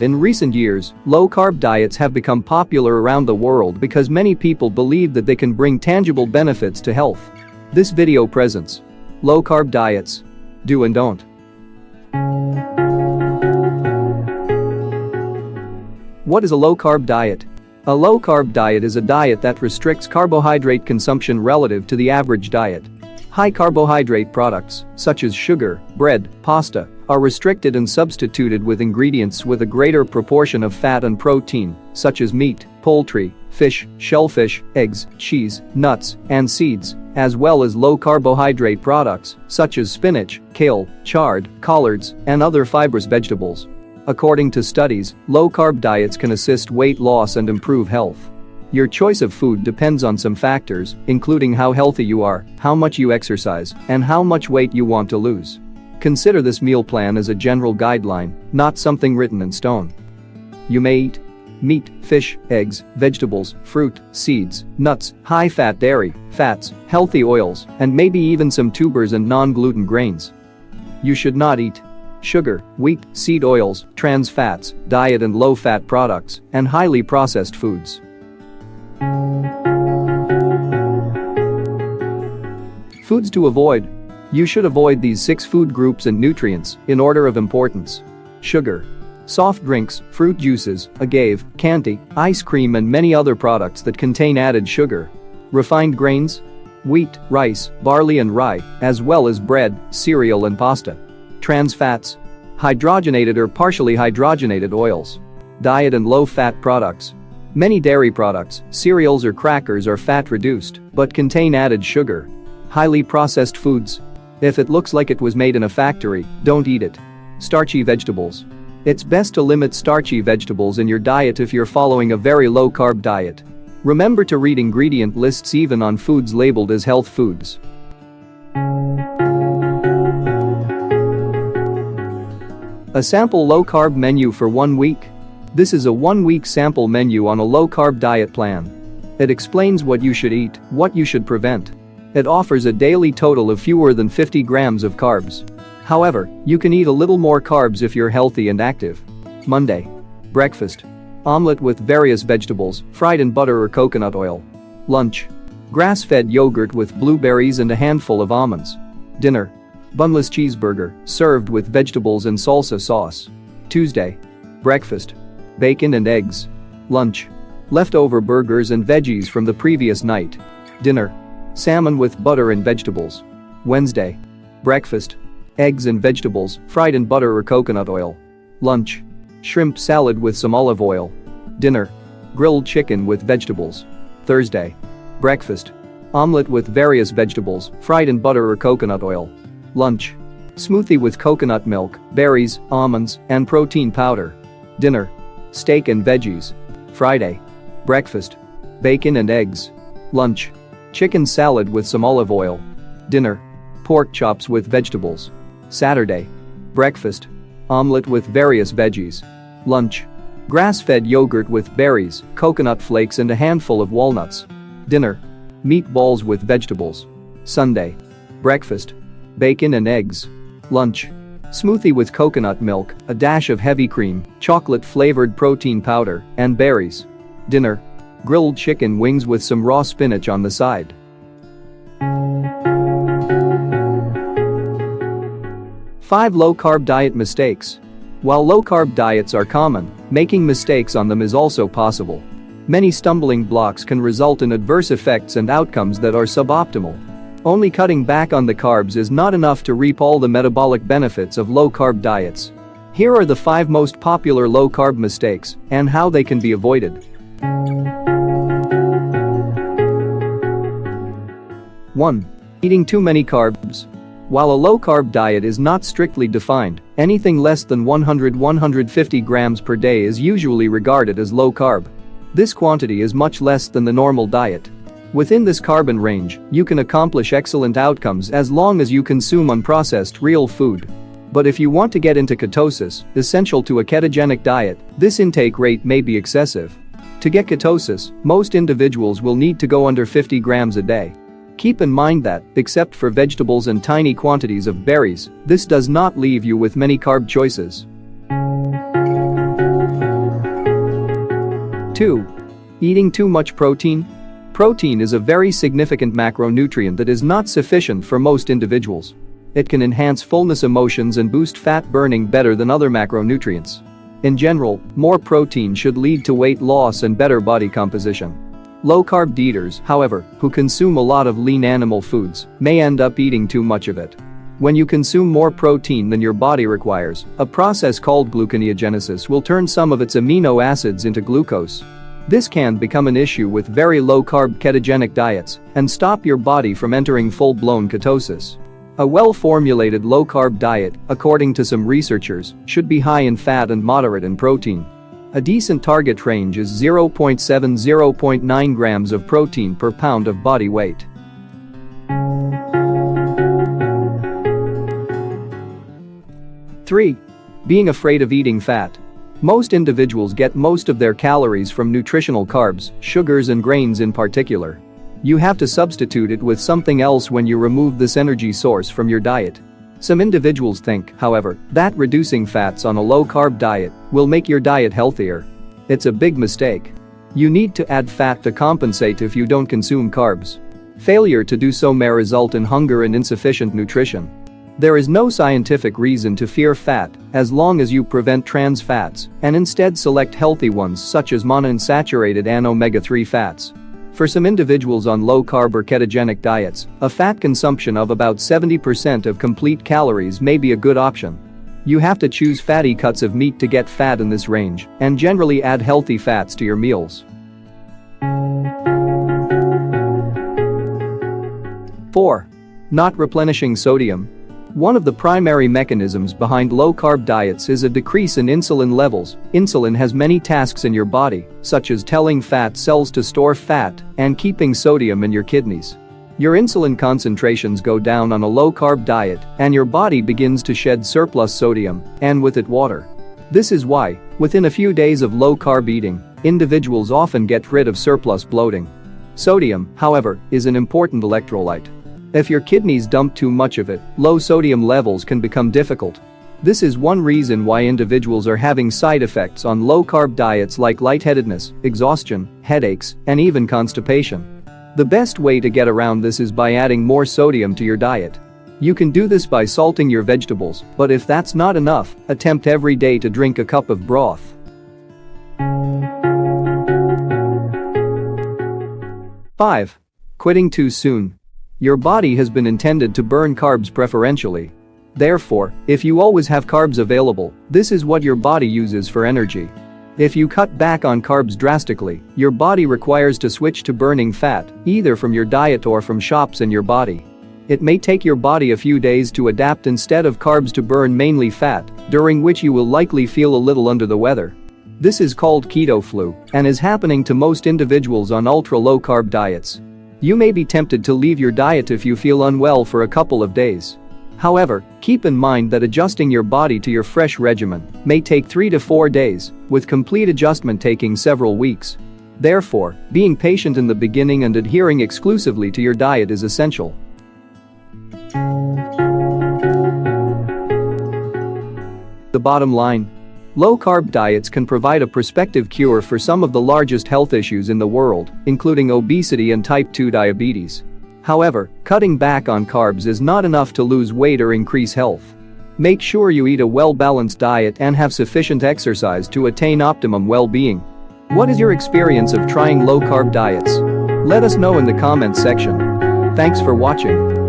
In recent years, low-carb diets have become popular around the world because many people believe that they can bring tangible benefits to health. This video presents low-carb diets, do and don't. What is a low-carb diet? A low-carb diet is a diet that restricts carbohydrate consumption relative to the average diet. High carbohydrate products, such as sugar, bread, pasta, are restricted and substituted with ingredients with a greater proportion of fat and protein, such as meat, poultry, fish, shellfish, eggs, cheese, nuts, and seeds, as well as low carbohydrate products, such as spinach, kale, chard, collards, and other fibrous vegetables. According to studies, low-carb diets can assist weight loss and improve health. Your choice of food depends on some factors, including how healthy you are, how much you exercise, and how much weight you want to lose. Consider this meal plan as a general guideline, not something written in stone. You may eat meat, fish, eggs, vegetables, fruit, seeds, nuts, high-fat dairy, fats, healthy oils, and maybe even some tubers and non-gluten grains. You should not eat sugar, wheat, seed oils, trans fats, diet and low-fat products, and highly processed foods. Foods to avoid. You should avoid these 6 food groups and nutrients in order of importance. Sugar. Soft drinks, fruit juices, agave, candy, ice cream and many other products that contain added sugar. Refined grains. Wheat, rice, barley and rye, as well as bread, cereal and pasta. Trans fats. Hydrogenated or partially hydrogenated oils. Diet and low-fat products. Many dairy products, cereals or crackers are fat-reduced, but contain added sugar. Highly processed foods. If it looks like it was made in a factory, don't eat it. Starchy vegetables. It's best to limit starchy vegetables in your diet if you're following a very low-carb diet. Remember to read ingredient lists even on foods labeled as health foods. A sample low-carb menu for 1 week. This is a 1-week sample menu on a low-carb diet plan. It explains what you should eat, what you should prevent. It offers a daily total of fewer than 50 grams of carbs. However, you can eat a little more carbs if you're healthy and active. Monday. Breakfast. Omelette with various vegetables, fried in butter or coconut oil. Lunch. Grass-fed yogurt with blueberries and a handful of almonds. Dinner. Bunless cheeseburger, served with vegetables and salsa sauce. Tuesday. Breakfast. Bacon and eggs. Lunch. Leftover burgers and veggies from the previous night. Dinner. Salmon with butter and vegetables. Wednesday. Breakfast. Eggs and vegetables, fried in butter or coconut oil. Lunch. Shrimp salad with some olive oil. Dinner. Grilled chicken with vegetables. Thursday. Breakfast. Omelette with various vegetables, fried in butter or coconut oil. Lunch. Smoothie with coconut milk, berries, almonds, and protein powder. Dinner. Steak and veggies. Friday. Breakfast. Bacon and eggs. Lunch. Chicken salad with some olive oil. Dinner. Pork chops with vegetables. Saturday. Breakfast. Omelette with various veggies. Lunch. Grass-fed yogurt with berries, coconut flakes and a handful of walnuts. Dinner. Meatballs with vegetables. Sunday. Breakfast. Bacon and eggs. Lunch. Smoothie with coconut milk, a dash of heavy cream, chocolate-flavored protein powder, and berries. Dinner. Grilled chicken wings with some raw spinach on the side. Five low-carb diet mistakes. While low-carb diets are common, making mistakes on them is also possible. Many stumbling blocks can result in adverse effects and outcomes that are suboptimal. Only cutting back on the carbs is not enough to reap all the metabolic benefits of low-carb diets. Here are the 5 most popular low-carb mistakes and how they can be avoided. 1. Eating too many carbs. While a low-carb diet is not strictly defined, anything less than 100-150 grams per day is usually regarded as low-carb. This quantity is much less than the normal diet. Within this carbon range, you can accomplish excellent outcomes as long as you consume unprocessed real food. But if you want to get into ketosis, essential to a ketogenic diet, this intake rate may be excessive. To get ketosis, most individuals will need to go under 50 grams a day. Keep in mind that, except for vegetables and tiny quantities of berries, this does not leave you with many carb choices. 2. Eating too much protein. Protein is a very significant macronutrient that is not sufficient for most individuals. It can enhance fullness emotions and boost fat burning better than other macronutrients. In general, more protein should lead to weight loss and better body composition. Low-carb dieters, however, who consume a lot of lean animal foods, may end up eating too much of it. When you consume more protein than your body requires, a process called gluconeogenesis will turn some of its amino acids into glucose. This can become an issue with very low-carb ketogenic diets and stop your body from entering full-blown ketosis. A well-formulated low-carb diet, according to some researchers, should be high in fat and moderate in protein. A decent target range is 0.7–0.9 grams of protein per pound of body weight. Three. Being afraid of eating fat. Most individuals get most of their calories from nutritional carbs, sugars and grains in particular. You have to substitute it with something else when you remove this energy source from your diet. Some individuals think, however, that reducing fats on a low-carb diet will make your diet healthier. It's a big mistake. You need to add fat to compensate if you don't consume carbs. Failure to do so may result in hunger and insufficient nutrition. There is no scientific reason to fear fat as long as you prevent trans fats and instead select healthy ones such as monounsaturated and omega-3 fats. For some individuals on low-carb or ketogenic diets, a fat consumption of about 70% of complete calories may be a good option. You have to choose fatty cuts of meat to get fat in this range and generally add healthy fats to your meals. 4. Not replenishing sodium. One of the primary mechanisms behind low-carb diets is a decrease in insulin levels. Insulin has many tasks in your body, such as telling fat cells to store fat and keeping sodium in your kidneys. Your insulin concentrations go down on a low-carb diet and your body begins to shed surplus sodium and with it water. This is why, within a few days of low-carb eating, individuals often get rid of surplus bloating. Sodium, however, is an important electrolyte. If your kidneys dump too much of it, low sodium levels can become difficult. This is one reason why individuals are having side effects on low-carb diets like lightheadedness, exhaustion, headaches, and even constipation. The best way to get around this is by adding more sodium to your diet. You can do this by salting your vegetables, but if that's not enough, attempt every day to drink a cup of broth. 5. Quitting too soon. Your body has been intended to burn carbs preferentially. Therefore, if you always have carbs available, this is what your body uses for energy. If you cut back on carbs drastically, your body requires to switch to burning fat, either from your diet or from shops in your body. It may take your body a few days to adapt instead of carbs to burn mainly fat, during which you will likely feel a little under the weather. This is called keto flu and is happening to most individuals on ultra-low-carb diets. You may be tempted to leave your diet if you feel unwell for a couple of days. However, keep in mind that adjusting your body to your fresh regimen may take 3 to 4 days, with complete adjustment taking several weeks. Therefore, being patient in the beginning and adhering exclusively to your diet is essential. The bottom line. Low-carb diets can provide a prospective cure for some of the largest health issues in the world, including obesity and type 2 diabetes. However, cutting back on carbs is not enough to lose weight or increase health. Make sure you eat a well-balanced diet and have sufficient exercise to attain optimum well-being. What is your experience of trying low-carb diets? Let us know in the comments section. Thanks for watching.